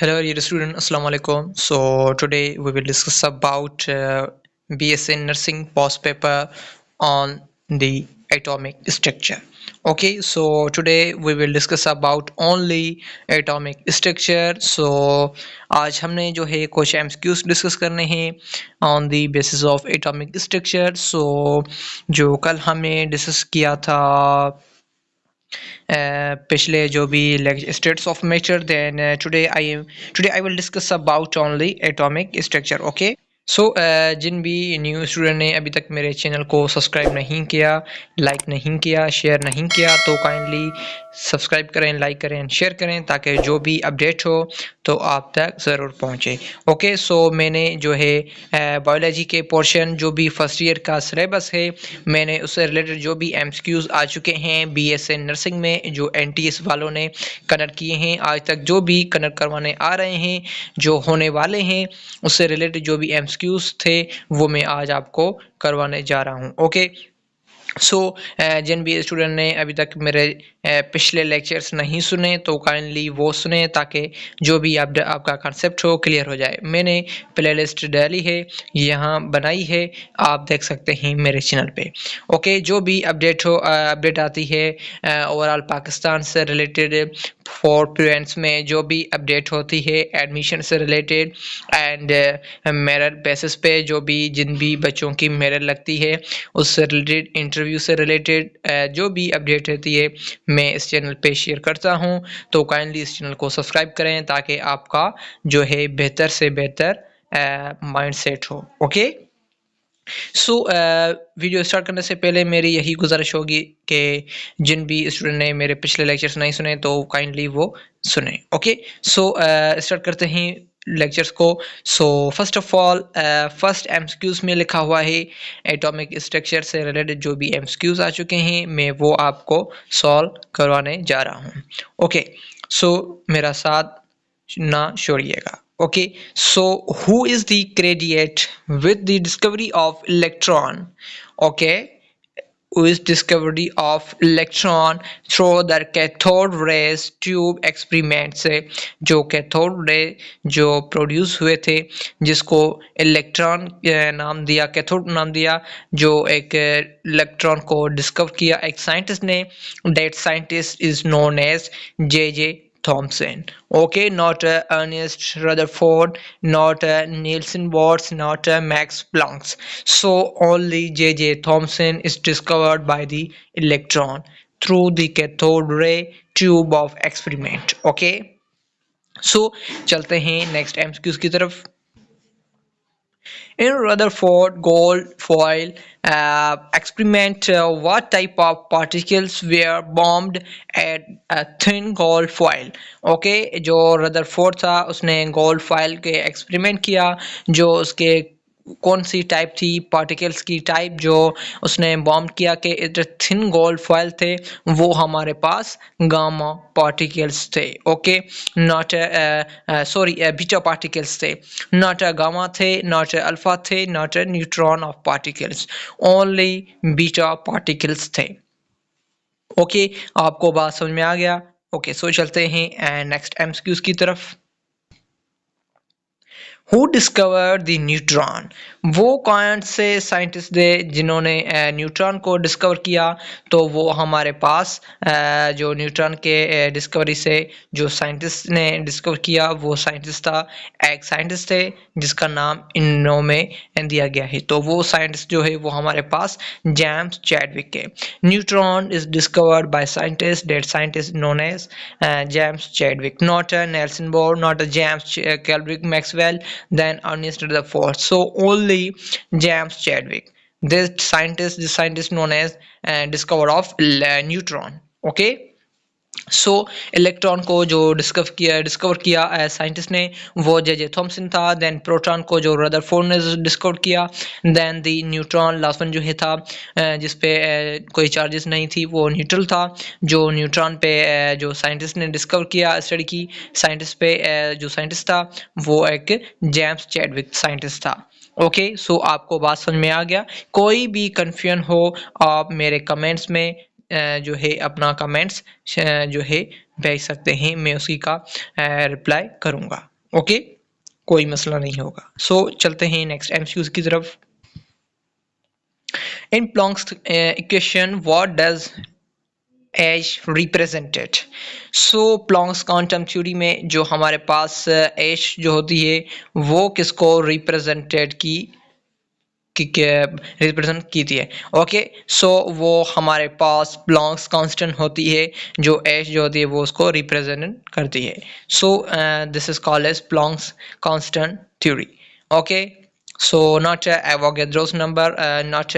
Hello, dear student. Assalamu alaikum. So today we will discuss about BSc Nursing post paper on the atomic structure. Okay, so today we will discuss about only atomic structure. So आज हमने जो है कुछ MCQs discuss करने हैं on the basis of atomic structure. So जो कल हमने डिस्कस किया था पिछले जो भी states of matter, then today I will discuss about only atomic structure. Okay, सो जिन भी न्यू स्टूडेंट ने अभी तक मेरे चैनल को सब्सक्राइब नहीं किया, लाइक नहीं किया, शेयर नहीं किया, तो काइंडली सब्सक्राइब करें, लाइक करें एंड शेयर करें ताकि जो भी अपडेट हो तो आप तक ज़रूर पहुंचे। ओके, सो मैंने जो है बायोलॉजी के पोर्शन जो भी फर्स्ट ईयर का सिलेबस है, मैंने उससे रिलेटेड जो भी एमसीक्यूज आ चुके हैं बीएससी नर्सिंग में जो एनटीएस वालों ने कनेक्ट किए हैं, आज तक जो भी कनेक्ट करवाने आ रहे हैं, जो होने वाले हैं, उससे रिलेटेड जो भी एमसीक्यूज थे वो मैं आज आपको करवाने जा रहा हूँ। ओके, सो जिन भी स्टूडेंट ने अभी तक मेरे पिछले लेक्चर्स नहीं सुने तो काइंडली वो सुने ताकि जो भी आपका कंसेप्ट हो क्लियर हो जाए। मैंने प्लेलिस्ट डाली है, यहाँ बनाई है, आप देख सकते हैं मेरे चैनल पे। ओके, जो भी अपडेट आती है ओवरऑल पाकिस्तान से रिलेटेड, फॉर पेरेंट्स में जो भी अपडेट होती है एडमिशन से रिलेटेड एंड मेरिट बेसिस पे जो भी जिन भी बच्चों की मेरिट लगती है उससे रिलेटेड, इंटरव्यू से रिलेटेड जो भी अपडेट रहती है मैं इस चैनल पे शेयर करता हूं। तो काइंडली इस चैनल को सब्सक्राइब करें ताकि आपका जो है बेहतर से बेहतर माइंड सेट हो। ओके, सो वीडियो स्टार्ट करने से पहले मेरी यही गुजारिश होगी कि जिन भी स्टूडेंट ने मेरे पिछले लेक्चर्स नहीं सुने तो काइंडली वो सुने। ओके, सो स्टार्ट करते हैं लेक्चर्स को। So first of all first MCQs में लिखा हुआ है एटॉमिक स्ट्रक्चर से रिलेटेड जो भी एमसीक्यूज आ चुके हैं मैं वो आपको सॉल्व करवाने जा रहा हूँ। ओके, सो मेरा साथ ना छोड़िएगा। Okay, so who is the credited with the discovery of electron? Okay, who is discovery of electron through the cathode rays tube experiment से जो कैथोड रे जो प्रोड्यूस हुए थे जिसको इलेक्ट्रॉन नाम दिया, कैथोड नाम दिया, जो एक इलेक्ट्रॉन को डिस्कवर किया एक साइंटिस्ट ने। That scientist is known as J Thomson. Okay, not Ernest Rutherford, not Nielsen Bohr, not Max Planck. So only J.J. Thomson is discovered by the electron through the cathode ray tube of experiment. Okay, so चलते हैं next MCQs की तरफ। In Rutherford gold foil experiment, what type of particles were bombed at a thin gold foil? Okay, जो Rutherford था उसने gold foil के experiment किया, जो उसके कौन सी टाइप थी, पार्टिकल्स की टाइप जो उसने बॉम्ब किया कि इधर थिन गोल्ड फॉइल थे वो हमारे पास गामा पार्टिकल्स थे। Okay, not sorry beta particles थे, नॉट गामा थे, नॉट अल्फा थे, not neutron of particles, only beta particles थे। ओके, आपको बात समझ में आ गया। ओके, सो चलते हैं नेक्स्ट एमसीक्यूज की तरफ। Who discovered the neutron? वो कौन से साइंटिस्ट थे जिन्होंने न्यूट्रॉन को डिस्कवर किया? तो वो हमारे पास जो न्यूट्रॉन के डिस्कवरी से जो साइंटिस्ट ने डिस्कवर किया वो साइंटिस्ट था, एक साइंटिस्ट थे जिसका नाम इनों में दिया गया है। तो वो साइंटिस्ट जो है वो हमारे पास जेम्स चैडविक है। Neutron is discovered by scientist, that scientist known as James Chadwick, not Nelson Bohr, not James Clerk Maxwell, then Ernest Rutherford. So only James Chadwick, this scientist known as discoverer of neutron. Okay, so electron को जो discover किया scientist ने वो J Thomson था। Then proton को जो Rutherford ने discover किया। देन दी न्यूट्रॉन लास्ट वन जो है था जिसपे कोई चार्जेस नहीं थी वो न्यूट्रल था। जो न्यूट्रॉन पे जो साइंटिस्ट ने डिस्कवर किया स्टडी की साइंटिस्ट पे जो साइंटिस्ट था वो एक जेम्स चैडविक साइंटिस्ट था। ओके, सो आपको बात समझ में आ गया। कोई भी कन्फ्यूजन हो आप मेरे कमेंट्स में जो है अपना कमेंट्स जो है भेज सकते हैं, मैं उसी का रिप्लाई करूंगा। ओके, कोई मसला नहीं होगा। सो चलते हैं नेक्स्ट एमसीक्यूज की तरफ। In Planck's equation what does as represented. So Planck's quantum theory में जो हमारे पास एज जो होती है वो किसको रिप्रेजेंटेड की रिप्रेजेंट की थी है। ओके, सो वो हमारे पास प्लॉन्क्स कांस्टेंट होती है, जो एच जो होती है वो उसको रिप्रेजेंट करती है। So this is called as Planck's constant theory. Okay, so not Avogadro's number, not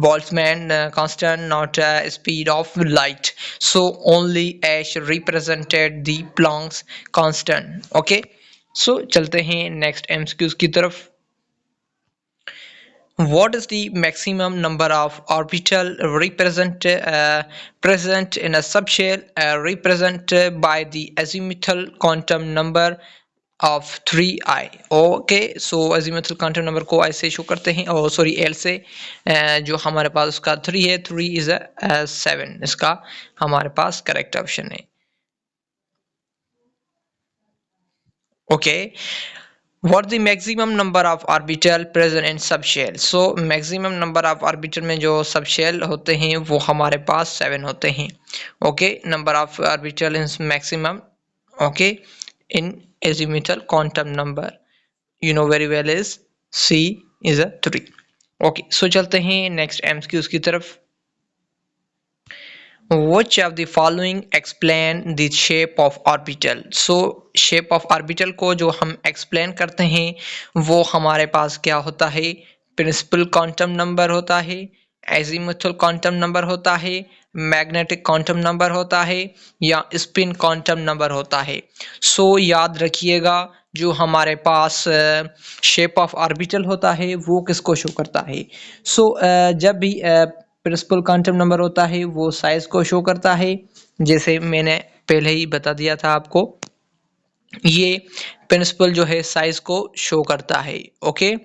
Boltzmann constant, not speed of light, so only H represented the Planck's constant. Okay, so चलते हैं next MCQs की तरफ। What is the maximum number of orbital present in a subshell represented by the azimuthal quantum number of 3i? Okay, so azimuthal quantum number को ऐसे show करते हैं, और sorry L से जो हमारे पास उसका 3 है, 3 इज 7, इसका हमारे पास करेक्ट ऑप्शन है। Okay, what the maximum number of orbital present in subshell? So maximum number of orbital में जो subshell होते हैं वो हमारे पास 7 होते हैं। okay, number of orbital is maximum, okay, in azimuthal quantum number you know very well is C is a 3। okay, so चलते हैं next MCQs की तरफ। Which of the following explain the shape of orbital? So shape of orbital को जो हम explain करते हैं वो हमारे पास क्या होता है? Principal quantum number होता है, azimuthal quantum number होता है, magnetic quantum number होता है, या spin quantum number होता है। So याद रखिएगा, जो हमारे पास शेप ऑफ ऑर्बिटल होता है वो किसको शो करता है? सो जब भी प्रिंसिपल क्वांटम नंबर होता है वो साइज को शो करता है, जैसे मैंने पहले ही बता दिया था आपको, ये प्रिंसिपल जो है साइज को शो करता है। Okay,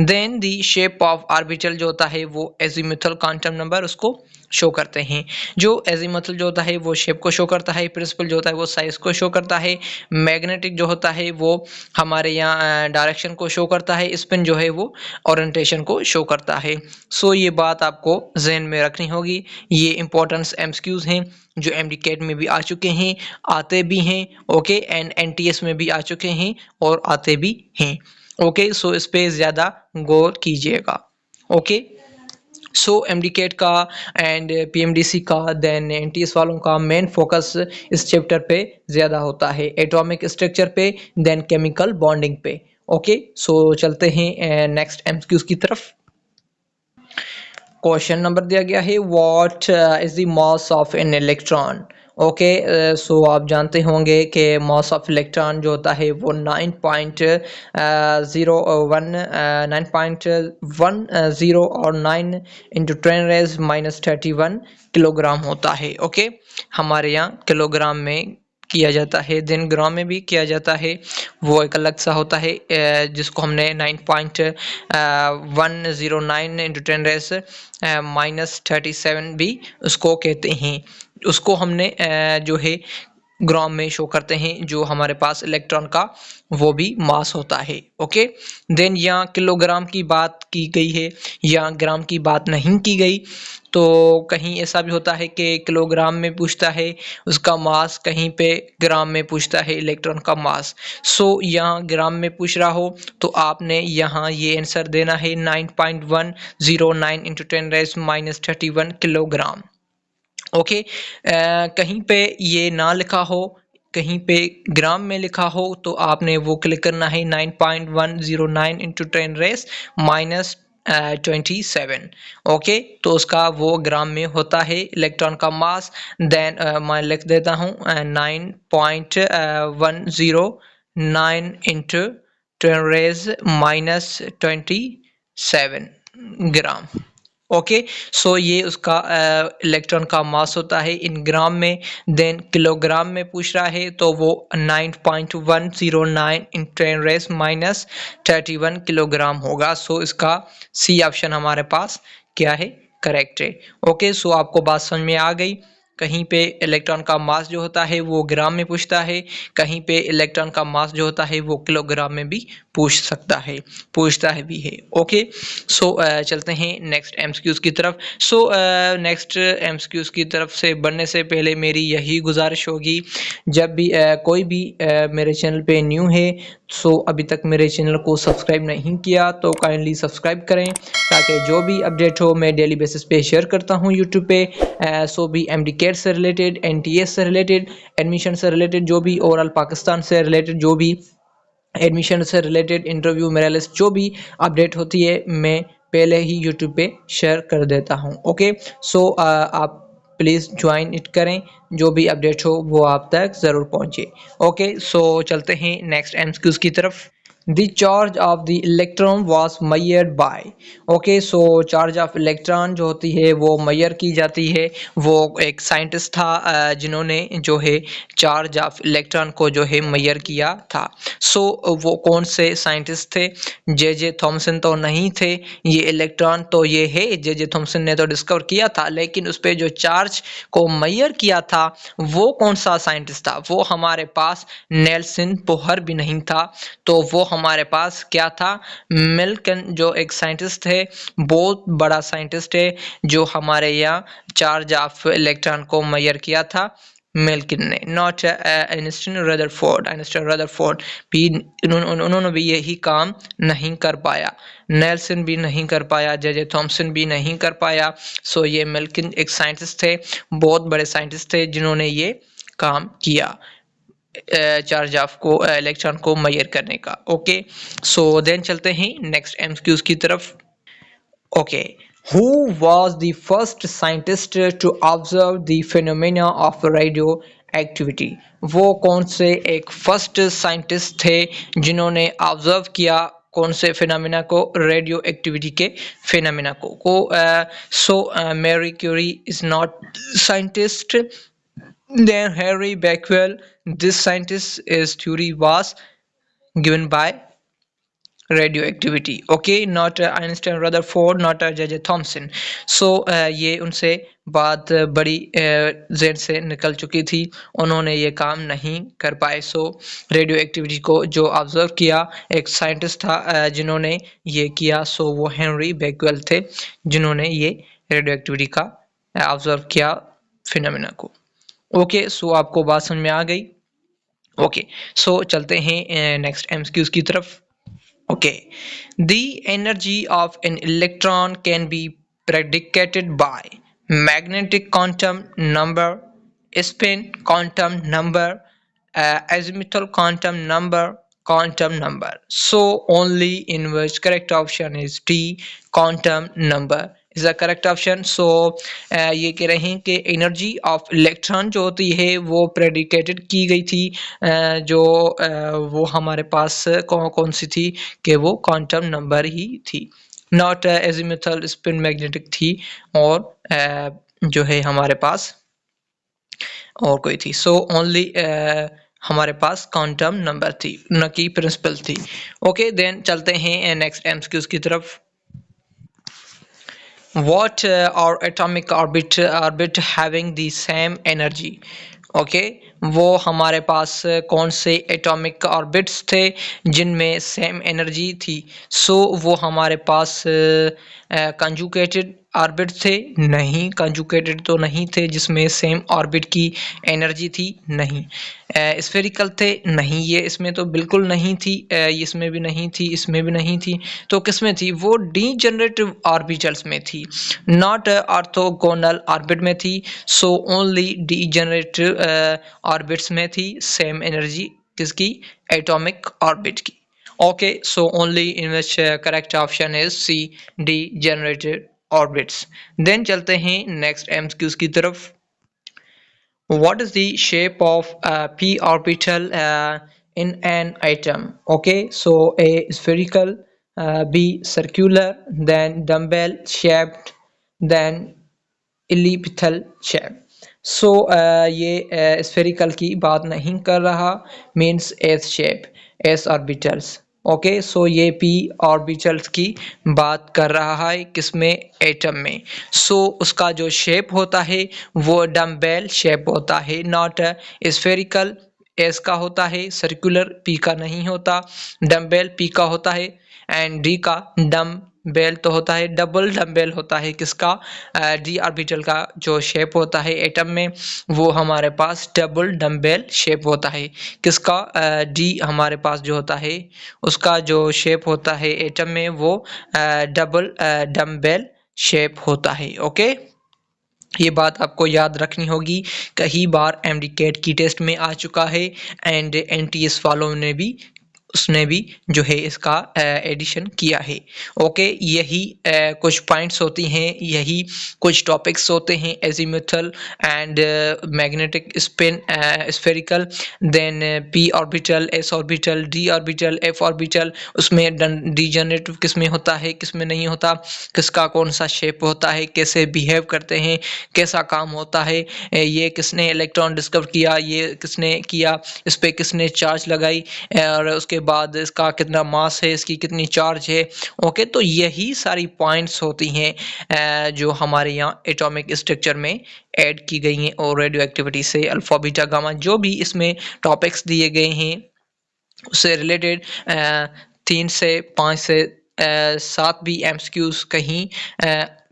then the shape of orbital जो होता है वो एजीमुथल क्वांटम नंबर उसको शो करते हैं। जो एजीमुथल जो होता है वो शेप को शो करता है, प्रिंसिपल जो होता है वो साइज को शो करता है, मैग्नेटिक जो होता है वो हमारे यहाँ डायरेक्शन को शो करता है, स्पिन जो है वो ओरिएंटेशन को शो करता है। सो ये बात आपको जहन में रखनी होगी। ये इंपॉर्टेंस एमसीक्यूज हैं जो एमडीकेट में भी आ चुके हैं, आते भी हैं, ओके, एंड एनटीएस में भी आ चुके हैं और आते भी हैं। ओके, सो इस पे ज़्यादा गौर कीजिएगा। ओके, सो एमडीकेट का एंड पीएमडीसी का देन एनटीएस वालों का मेन फोकस इस चैप्टर पे ज़्यादा होता है, एटॉमिक स्ट्रक्चर पे, देन केमिकल बॉन्डिंग पे। ओके, सो चलते हैं नेक्स्ट एमसीक्यूज की तरफ। क्वेश्चन नंबर दिया गया है, what is the mass of an electron. Okay, so आप जानते होंगे कि मास ऑफ इलेक्ट्रॉन जो होता है वो 9.10 और 9 इंटू 10⁻³ किलोग्राम होता है। ओके, हमारे यहाँ किलोग्राम में किया जाता है, दिन ग्राम में भी किया जाता है, वो एक अलग सा होता है, जिसको हमने 9.109 इंटू 10⁻³ भी उसको कहते हैं। उसको हमने जो है ग्राम में शो करते हैं, जो हमारे पास इलेक्ट्रॉन का वो भी मास होता है। ओके, देन यहाँ किलोग्राम की बात की गई है या ग्राम की बात नहीं की गई, तो कहीं ऐसा भी होता है कि किलोग्राम में पूछता है उसका मास, कहीं पे ग्राम में पूछता है इलेक्ट्रॉन का मास। सो यहाँ ग्राम में पूछ रहा हो तो आपने यहाँ ये आंसर देना है 9.109 इंटू 10⁻³ किलोग्राम। ओके, कहीं पे ये ना लिखा हो, कहीं पे ग्राम में लिखा हो, तो आपने वो क्लिक करना है 9.109 इंटू 10⁻27। ओके, तो उसका वो ग्राम में होता है इलेक्ट्रॉन का मास। देन मैं लिख देता हूँ 9.109 इंटू 10⁻27 ग्राम। ओके, सो ये उसका इलेक्ट्रॉन का मास होता है इन ग्राम में। देन किलोग्राम में पूछ रहा है तो वो 9.109 इन 10⁻31 किलोग्राम होगा। सो इसका सी ऑप्शन हमारे पास क्या है, करेक्ट है। ओके, सो आपको बात समझ में आ गई। कहीं पे इलेक्ट्रॉन का मास जो होता है वो ग्राम में पूछता है, कहीं पे इलेक्ट्रॉन का मास जो होता है वो किलोग्राम में भी पूछ सकता है, पूछता है भी है। ओके, सो चलते हैं नेक्स्ट एमसीक्यूज की तरफ। सो नेक्स्ट एमसीक्यूज की तरफ से बढ़ने से पहले मेरी यही गुजारिश होगी, जब भी कोई भी मेरे चैनल पे न्यू है, सो अभी तक मेरे चैनल को सब्सक्राइब नहीं किया तो काइंडली सब्सक्राइब करें, ताकि जो भी अपडेट हो मैं डेली बेसिस पे शेयर करता हूँ यूट्यूब पे। सो भी एमडी कैट से रिलेटेड, एनटीएस से रिलेटेड, एडमिशन से रिलेटेड, जो भी ओवरऑल पाकिस्तान से रिलेटेड, जो भी एडमिशन से रिलेटेड, इंटरव्यू, मेरा लिस्ट, जो भी अपडेट होती है मैं पहले ही यूट्यूब पे शेयर कर देता हूँ। ओके, सो आप प्लीज़ ज्वाइन इट करें, जो भी अपडेट हो वो आप तक ज़रूर पहुँचे। ओके, सो चलते हैं नेक्स्ट एमसीक्यूज की तरफ। The charge of the electron was measured by। Okay, so charge of electron जो होती है वो मेजर की जाती है। वो एक साइंटिस्ट था जिन्होंने जो है चार्ज ऑफ इलेक्ट्रॉन को जो है मेजर किया था। सो वो कौन से साइंटिस्ट थे? जे जे थॉमसन तो नहीं थे। ये इलेक्ट्रॉन तो ये है जे जे थॉमसन ने तो डिस्कवर किया था, लेकिन उस पर जो चार्ज को मेजर किया था वो कौन सा साइंटिस्ट था? वो हमारे पास नेल्सन बोहर भी नहीं था। तो वो हमारे पास क्या था? मिल्कन, जो एक साइंटिस्ट है, बहुत बड़ा साइंटिस्ट है, जो हमारे यहाँ चार्ज ऑफ इलेक्ट्रॉन को मेजर किया था मिल्किन ने, not Einstein Rutherford. Einstein Rutherford भी उन्होंने भी यही काम नहीं कर पाया, नेल्सन भी नहीं कर पाया, जे जे थॉमसन भी नहीं कर पाया। सो ये मिल्किन एक साइंटिस्ट थे, बहुत बड़े साइंटिस्ट थे जिन्होंने ये काम किया चार्ज ऑफ को इलेक्ट्रॉन को मेजर करने का। ओके, सो देन चलते हैं नेक्स्ट एमसीक्यूज की तरफ। Okay, who was the first scientist to observe the phenomena of radioactivity? वो कौन से एक फर्स्ट साइंटिस्ट थे जिन्होंने ऑब्जर्व किया कौन से फिनोमेना को? रेडियो एक्टिविटी के फिनोमेना को so Marie Curie is not scientist, then Henry Becquerel. This scientist's theory was given by radioactivity. Okay, not Einstein, Rutherford, not J.J. Thomson. So ये उनसे बात बड़ी जेन से निकल चुकी थी, उन्होंने ये काम नहीं कर पाए। सो रेडियो एक्टिविटी को जो ऑब्जर्व किया एक साइंटिस्ट था जिन्होंने ये किया, सो वो हेनरी बेक्वेल थे जिन्होंने ये रेडियो एक्टिविटी का ऑब्जर्व किया फिनोमेना को। ओके, सो आपको बात समझ में आ गई। ओके, सो चलते हैं नेक्स्ट एमसीक्यूज की तरफ। Okay, the energy of an electron can be predicated by magnetic quantum number, spin quantum number, azimuthal quantum number. So only in which correct option is D, quantum number is the correct option. So ये कह रहे हैं कि energy of electron जो होती है वो predicated की गई थी, वो हमारे पास कौन सी थी कि वो क्वांटम नंबर ही थी, नॉट एजिमुथल स्पिन मैग्नेटिक थी, और जो है हमारे पास और कोई थी। सो ओनली हमारे पास क्वांटम नंबर थी, न कि प्रिंसिपल थी। ओके, देन चलते हैं नेक्स्ट एमसीक्यूज की तरफ। What are atomic orbit having the same energy? Okay, वो हमारे पास कौन से एटॉमिक ऑर्बिट्स थे जिनमें सेम एनर्जी थी? सो वो हमारे पास कंजुगेटेड ऑर्बिट थे? नहीं, कंजुगेटेड तो नहीं थे जिसमें सेम ऑर्बिट की एनर्जी थी, नहीं। स्फेरिकल थे? नहीं, ये इसमें तो बिल्कुल नहीं थी, इसमें भी नहीं थी, इसमें भी नहीं थी, तो किसमें थी? वो डीजेनरेटिव ऑर्बिटल्स में थी, नॉट ऑर्थोगोनल ऑर्बिट में थी। सो ओनली डीजेनरेटिव ऑर्बिट्स में थी सेम एनर्जी, किसकी? एटॉमिक ऑर्बिट की। Okay, so only in which correct option is C, degenerated orbits. Then चलते हैं नेक्स्ट एमसीक्यूज की तरफ। What is the shape of p orbital in an atom? Okay, so A spherical, B circular, then dumbbell shaped, then elliptical shape. So ये spherical की बात नहीं कर रहा, means S shape, S orbitals, okay, so ये P orbitals की बात कर रहा है किसमें, एटम में। सो उसका जो शेप होता है वो डम्बेल शेप होता है, नॉट स्फेरिकल। एस का होता है सर्कुलर, पी का नहीं होता। डम्बेल पी का होता है। एंड डी का डम बेल तो होता है, डबल डम्बेल होता है किसका, डी ऑर्बिटल का जो शेप होता है एटम में वो हमारे पास डबल डम्बेल शेप होता है। किसका, डी हमारे पास जो होता है उसका जो शेप होता है एटम में वो डबल डम्बेल शेप होता है। ओके, ये बात आपको याद रखनी होगी, कई बार एमडी कैट की टेस्ट में आ चुका है एंड एनटीएस वालों ने भी उसने भी जो है इसका एडिशन किया है। ओके, यही कुछ पॉइंट्स होती हैं, यही कुछ टॉपिक्स होते हैं, azimuthal and magnetic spin, spherical, then P orbital, S orbital, D orbital, F orbital, उसमें डिजेनरेटिव किस में होता है किस में नहीं होता, किसका कौन सा शेप होता है, कैसे बिहेव करते हैं, कैसा काम होता है, ये किसने इलेक्ट्रॉन डिस्कवर किया, ये किसने किया, इस पे किसने चार्ज लगाई, और उसके बाद इसका कितना मास है, इसकी कितनी चार्ज है। ओके, तो यही सारी पॉइंट्स होती हैं जो हमारे यहाँ एटॉमिक स्ट्रक्चर में ऐड की गई हैं, और रेडियो एक्टिविटी से अल्फा बीटा गामा जो भी इसमें टॉपिक्स दिए गए हैं उससे रिलेटेड 3 से 5 से 7 भी एमसीक्यूज कहीं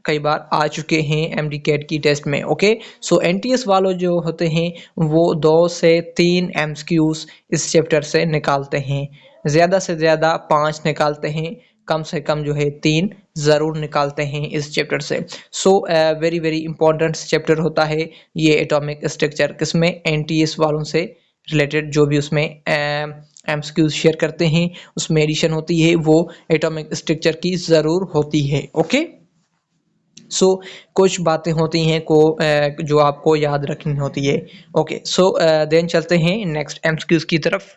कई बार आ चुके हैं एमडी कैट की टेस्ट में। ओके, सो एनटीएस वालों जो होते हैं वो 2 से 3 एमसीक्यूज इस चैप्टर से निकालते हैं, ज़्यादा से ज़्यादा 5 निकालते हैं, कम से कम जो है 3 ज़रूर निकालते हैं इस चैप्टर से। So very very important chapter होता है ये एटॉमिक स्ट्रक्चर, किसमें, एनटीएस वालों से रिलेटेड जो भी उसमें एमसीक्यूज शेयर करते हैं उसमें एडिशन होती है वो एटॉमिक स्ट्रक्चर की ज़रूर होती है। ओके, सो कुछ बातें होती हैं को जो आपको याद रखनी होती है। ओके, सो देन चलते हैं नेक्स्ट एमसीक्यूज की तरफ।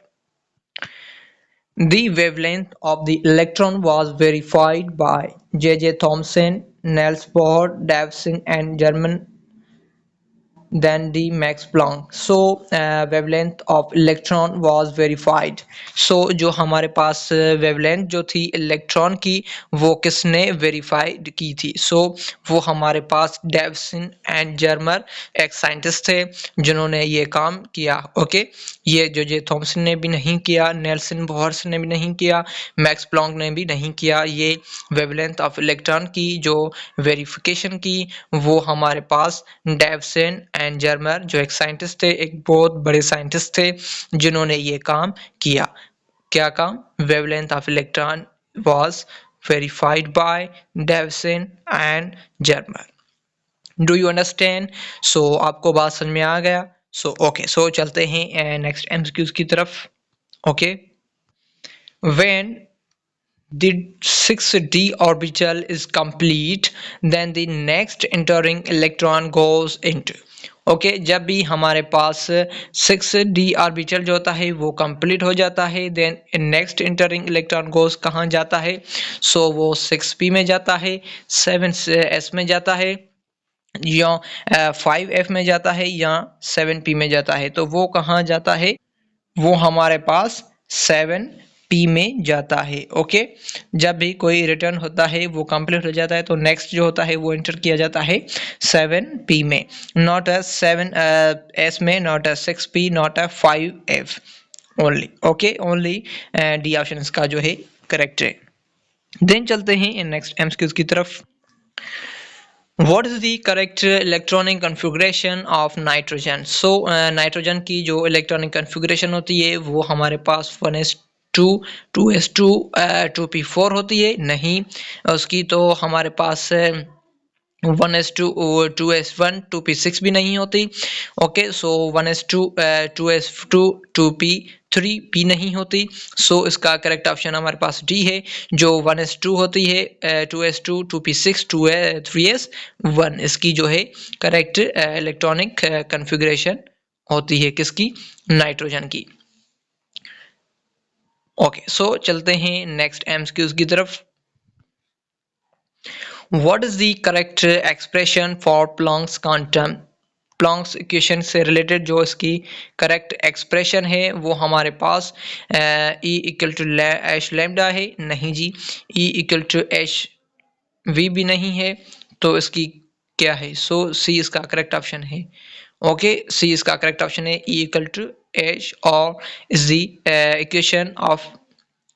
The wavelength of the electron was verified by J.J. Thomson, Niels Bohr, Davison and German than the Max Planck. So wavelength of electron was verified. So जो हमारे पास wavelength जो थी electron की वो किसने वेरीफाइड की थी, सो वो हमारे पास डेविसन एंड जर्मर एक साइंटिस्ट थे जिन्होंने ये काम किया। ओके, ये जो जे थॉमसन ने भी नहीं किया, नेल्सन बोहर्स ने भी नहीं किया, मैक्स प्लॉन्क ने भी नहीं किया। ये वेवलेंथ ऑफ इलेक्ट्रॉन की जो वेरिफिकेशन की वो हमारे पास डेविसन एंड जर्मर जो एक साइंटिस्ट थे, एक बहुत बड़े साइंटिस्ट थे जिन्होंने ये काम किया। क्या काम, wavelength of electron was verified by Davison and Germer. Do you understand, so आपको बात समझ में आ गया। सो ओके, सो चलते हैं नेक्स्ट एमसीक्यूज की तरफ। Okay, when the 6d orbital is complete then the next entering electron goes into। Okay, जब भी हमारे पास 6d ऑर्बिटल जो होता है वो कंप्लीट हो जाता है then next entering electron goes कहाँ जाता है, सो वो 6p में जाता है, 7s में जाता है, या 5f में जाता है, या 7p में जाता है। तो वो कहाँ जाता है, वो हमारे पास 7p में जाता है। ओके, जब भी कोई रिटर्न होता है वो कंप्लीट हो जाता है तो नेक्स्ट जो होता है वो एंटर किया जाता है 7p में, नॉट अ 7s में, not a 6p, not a 5f only. Okay, only D option इसका जो है करेक्ट है। देन चलते हैं नेक्स्ट एमसीक्यूज की तरफ। What is the correct electronic configuration of nitrogen? So nitrogen की जो इलेक्ट्रॉनिक कन्फिगरेशन होती है वो हमारे पास 1s2 2s2 2p4 होती है, नहीं उसकी तो हमारे पास 1s2 2s1 2p6 भी नहीं होती। ओके, सो 1s2 2s2 2p3 नहीं होती। सो इसका करेक्ट ऑप्शन हमारे पास डी है, जो 1s2 होती है, 2s2 2p6 3s1 इसकी जो है करेक्ट इलेक्ट्रॉनिक कन्फिगरेशन होती है किसकी, नाइट्रोजन की। ओके, सो चलते हैं नेक्स्ट एमसीक्यूज की तरफ। What is the correct expression for Planck's quantum? Planck's equation से रिलेटेड जो इसकी करेक्ट एक्सप्रेशन है वो हमारे पास E equal to H lambda है, नहीं जी। E equal to H V भी नहीं है, तो इसकी क्या है? सो सी इसका करेक्ट ऑप्शन है। ओके, सी इसका करेक्ट ऑप्शन है, ई इक्वल टू एच और is the equation of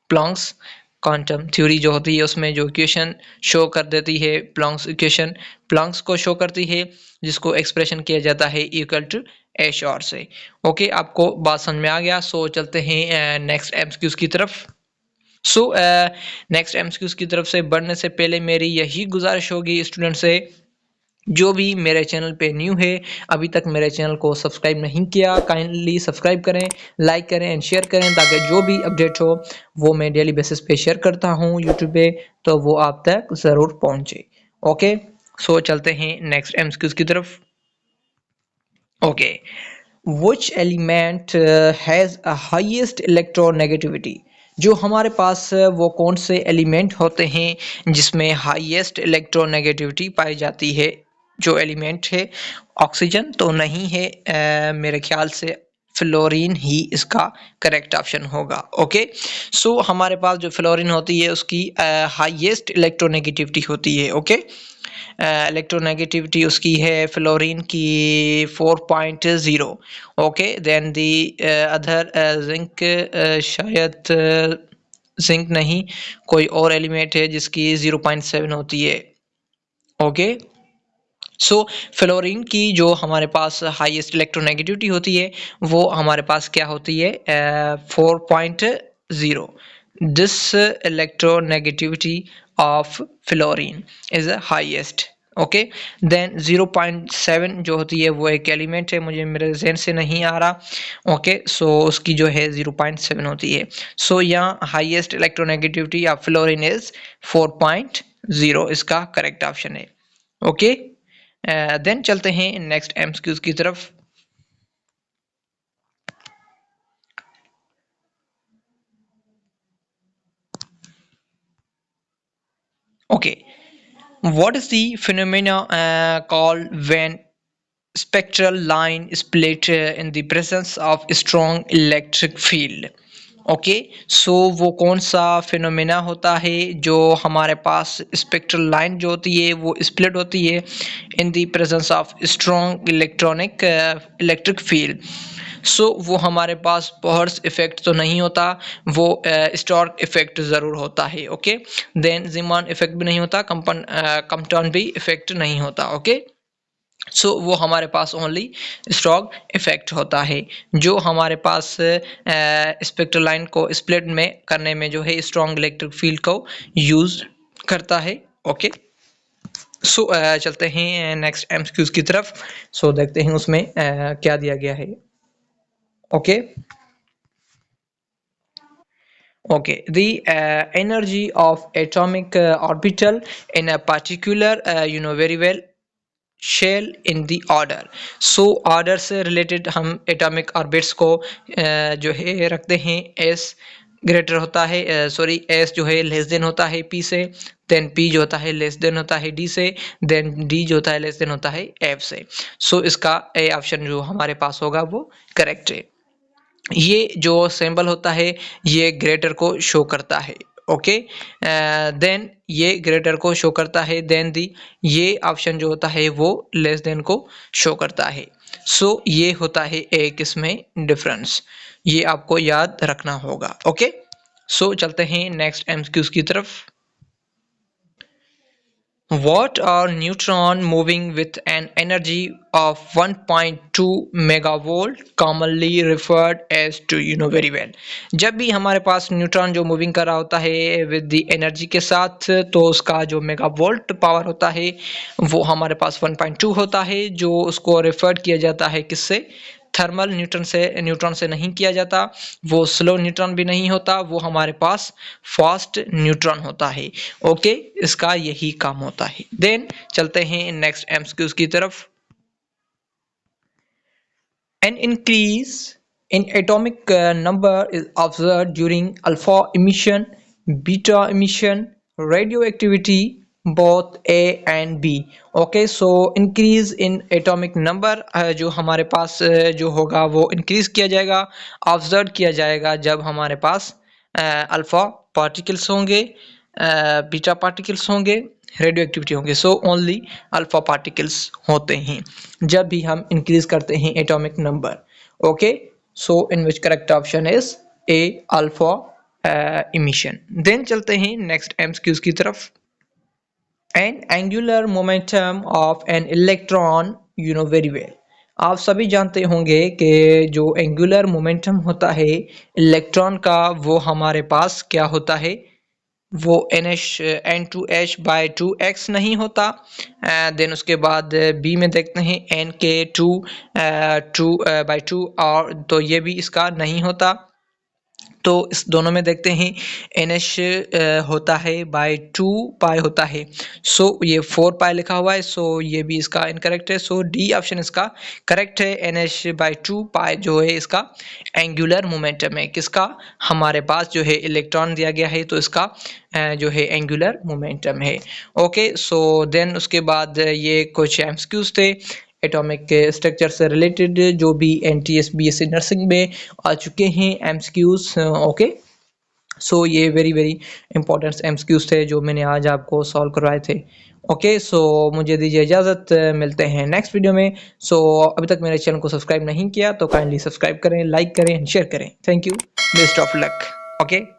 Planck's quantum theory जो होती है उसमें जो इक्वेशन शो कर देती है, प्लॉन्क्स इक्वेशन प्लॉन्क्स को शो करती है, जिसको एक्सप्रेशन किया जाता है इक्वल टू एच और से। ओके, आपको बात समझ में आ गया। सो चलते हैं नेक्स्ट एमसीक्यूज की तरफ। सो नेक्स्ट एमसीक्यूज की तरफ से बढ़ने से पहले मेरी यही गुजारिश होगी स्टूडेंट से, जो भी मेरे चैनल पे न्यू है, अभी तक मेरे चैनल को सब्सक्राइब नहीं किया, काइंडली सब्सक्राइब करें, लाइक करें एंड शेयर करें, ताकि जो भी अपडेट हो वो मैं डेली बेसिस पे शेयर करता हूँ यूट्यूब पे, तो वो आप तक ज़रूर पहुँचे। ओके, सो चलते हैं नेक्स्ट एमसीक्यूज की तरफ। Okay, which element has a highest electronegativity? जो हमारे पास वो कौन से एलिमेंट होते हैं जिसमें हाईएस्ट इलेक्ट्रोनेगेटिविटी पाई जाती है? जो एलिमेंट है, ऑक्सीजन तो नहीं है, मेरे ख्याल से फ्लोरीन ही इसका करेक्ट ऑप्शन होगा। ओके, सो हमारे पास जो फ्लोरीन होती है उसकी हाईएस्ट इलेक्ट्रोनेगेटिविटी होती है। ओके, इलेक्ट्रोनेगेटिविटी उसकी है फ्लोरीन की 4.0। Okay, then the other zinc, शायद जिंक नहीं, कोई और एलिमेंट है जिसकी 0.7 होती है। ओके, सो फ्लोरीन की जो हमारे पास हाईएस्ट इलेक्ट्रोनेगेटिविटी होती है वो हमारे पास क्या होती है? 4.0। This electronegativity of fluorine is highest. Okay, then 0.7 जो होती है वो एक एलिमेंट है, मुझे मेरे जहन से नहीं आ रहा। ओके, सो उसकी जो है 0.7 होती है। सो यहाँ highest electronegativity of fluorine is 4.0, इसका करेक्ट ऑप्शन है। ओके, देन चलते हैं नेक्स्ट एमसीक्यूज की तरफ। Okay, what is the phenomena called when spectral line split in the presence of strong electric field? Okay, so वो कौन सा फिनोमेना होता है जो हमारे पास स्पेक्ट्रल लाइन जो होती है वो स्प्लिट होती है in the presence of strong electric field? So वो हमारे पास बर्स्ट इफेक्ट तो नहीं होता, वो स्टॉर्क इफेक्ट ज़रूर होता है। ओके, देन जीमान इफेक्ट भी नहीं होता, कम्पटन भी इफेक्ट नहीं होता। ओके, सो वो हमारे पास ओनली स्टॉक इफेक्ट होता है, जो हमारे पास स्पेक्ट्रल लाइन को स्प्लिट में करने में जो है स्ट्रॉन्ग इलेक्ट्रिक फील्ड को यूज करता है। ओके, सो चलते हैं नेक्स्ट एमसीक्यूज की तरफ। सो देखते हैं उसमें क्या दिया गया है। Okay, okay, the energy of atomic orbital in a particular, you know very well, shell in the order. So order से रिलेटेड हम एटॉमिक ऑर्बिट्स को जो है रखते हैं, एस ग्रेटर होता है, सॉरी एस जो है लेस देन होता है पी से, देन पी जो होता है लेस देन होता है डी से, देन डी जो होता है लेस देन होता है एफ से। सो इसका ए ऑप्शन जो हमारे पास होगा वो करेक्ट है। ये जो सिंबल होता है ये ग्रेटर को शो करता है। ओके, देन ये ग्रेटर को शो करता है, देन दी ये ऑप्शन जो होता है वो लेस देन को शो करता है। सो ये होता है एक इसमें डिफरेंस, ये आपको याद रखना होगा। ओके, सो चलते हैं नेक्स्ट एमसीक्यूज की तरफ। What are neutron moving with an energy of 1.2 megavolt commonly referred as to, you know very well? जब भी हमारे पास न्यूट्रॉन जो मूविंग कर रहा होता है विद द एनर्जी के साथ, तो उसका जो मेगावोल्ट पावर होता है वो हमारे पास 1.2 होता है, जो उसको रेफर्ड किया जाता है किससे? थर्मल न्यूट्रॉन से नहीं किया जाता, वो स्लो न्यूट्रॉन भी नहीं होता, वो हमारे पास फास्ट न्यूट्रॉन होता है। ओके, इसका यही काम होता है। देन चलते हैं नेक्स्ट एमसीक्यूज की तरफ। An increase in atomic number is observed during alpha emission, beta emission, radioactivity, both A and B. Okay, so increase in atomic number जो हमारे पास जो होगा वो इंक्रीज किया जाएगा, ऑब्जर्व किया जाएगा जब हमारे पास अल्फा पार्टिकल्स होंगे, बीटा पार्टिकल्स होंगे, रेडियो एक्टिविटी होंगे। सो ओनली अल्फा पार्टिकल्स होते हैं जब भी हम इंक्रीज करते हैं atomic number. Okay, so in which correct option is A, alpha emission. Then चलते हैं नेक्स्ट एमसीक्यूज की तरफ। An angular momentum of an electron, you know very well. आप सभी जानते होंगे कि जो एंगुलर मोमेंटम होता है इलेक्ट्रॉन का, वो हमारे पास क्या होता है, वो n2h/2x नहीं होता। देन उसके बाद बी में देखते हैं nk2/2 और तो ये भी इसका नहीं होता। तो इस दोनों में देखते हैं NH होता है /2 पाई होता है। सो ये 4 पाई लिखा हुआ है, सो ये भी इसका इनकरेक्ट है। सो डी ऑप्शन इसका करेक्ट है। NH/2 पाई जो है इसका एंगुलर मोमेंटम है, किसका, हमारे पास जो है इलेक्ट्रॉन दिया गया है तो इसका जो है एंगुलर मोमेंटम है। ओके, सो देन उसके बाद ये कुछ एमसीक्यूज थे एटॉमिक स्ट्रक्चर से रिलेटेड जो भी NTS BSc नर्सिंग में आ चुके हैं एमसीक्यूज। ओके, सो ये वेरी इंपॉर्टेंट एमसीक्यूज थे जो मैंने आज आपको सॉल्व करवाए थे। ओके, सो मुझे दीजिए इजाज़त, मिलते हैं नेक्स्ट वीडियो में। सो अभी तक मेरे चैनल को सब्सक्राइब नहीं किया तो काइंडली सब्सक्राइब करें, लाइक करें, शेयर करें। Thank you, best of luck. Okay.